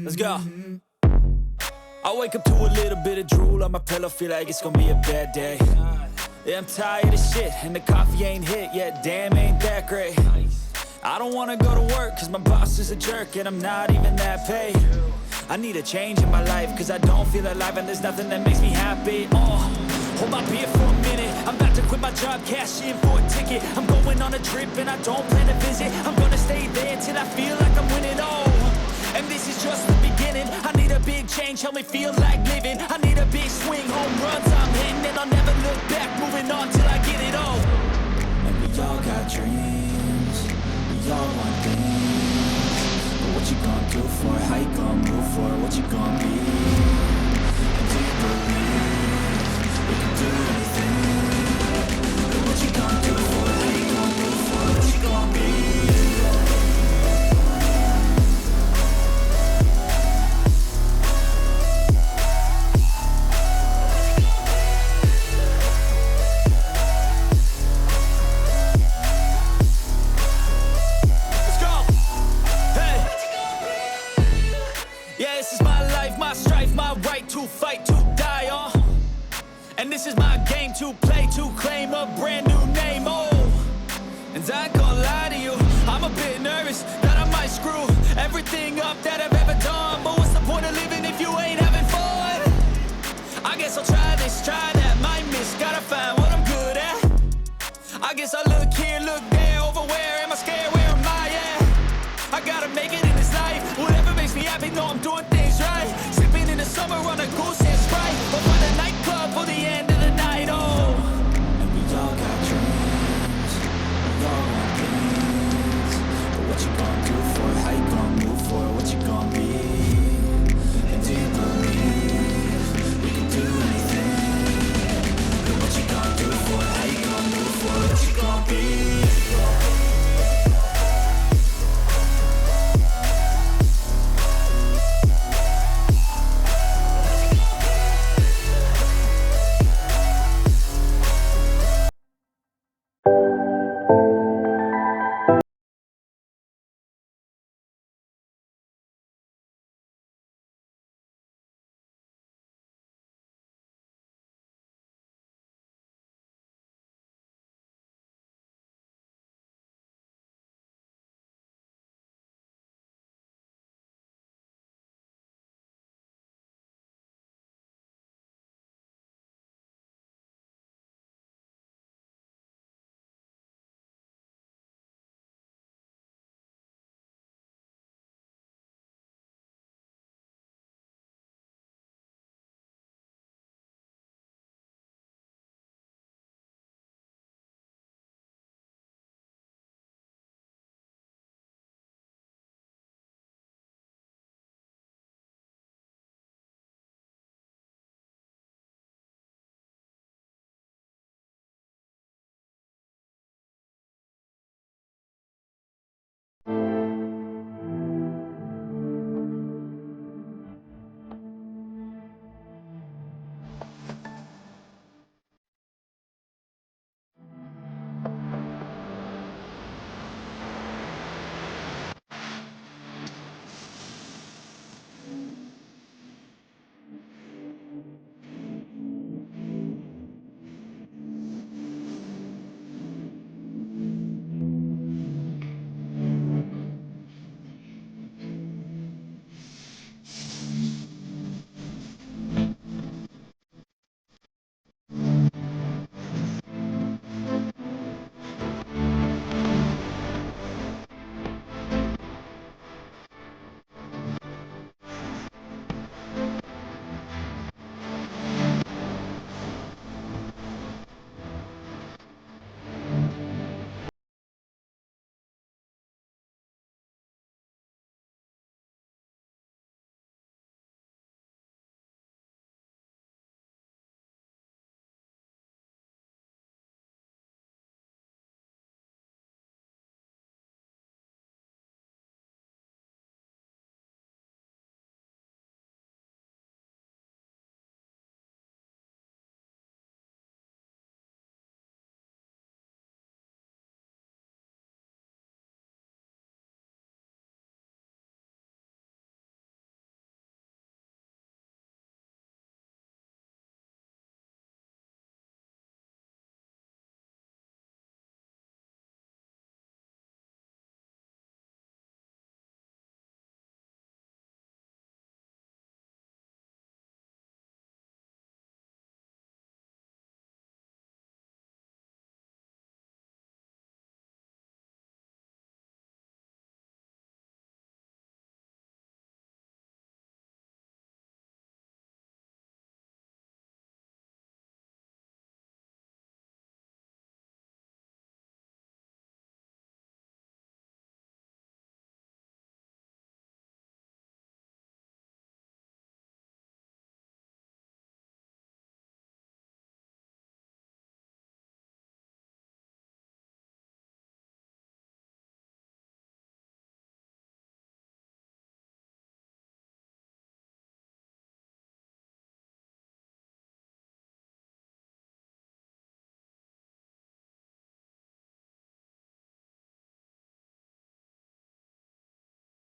Let's go. I wake up to a little bit of drool on my pillow, feel like it's gonna be a bad day. Yeah, I'm tired of shit, and the coffee ain't hit yet, damn, ain't that great. I don't wanna go to work, cause my boss is a jerk, and I'm not even that paid. I need a change in my life, cause I don't feel alive, and there's nothing that makes me happy. Hold my beer for a minute, I'm about to quit my job, cash in for a ticket. I'm going on a trip, and I don't plan to visit. I'm gonna stay there till I feel like I'm winning, and this is just the beginning. I need a big change, help me feel like living. I need a big swing, home runs I'm hitting, and I'll never look back, moving on till I get it all. And we all got dreams, we all want things, but what you gonna do for it? How you gonna move for it? What you gonna be? And do you believe we can do anything? But what you gonna do for it? How you gonna move for it? What you gonna be? To fight, to die on. And this is my game to play, to claim a brand new name, And I ain't gonna lie to you, I'm a bit nervous that I might screw everything up that I've ever done. But what's the point of living if you ain't having fun? I guess I'll try this, try that, might miss, gotta find what I'm good at. I guess I look here, look there, over where am I scared, where am I at? I gotta make it in this life, whatever makes me happy, know I'm doing things right. Sipping in the summer on a goose and Sprite, or find a nightclub for the end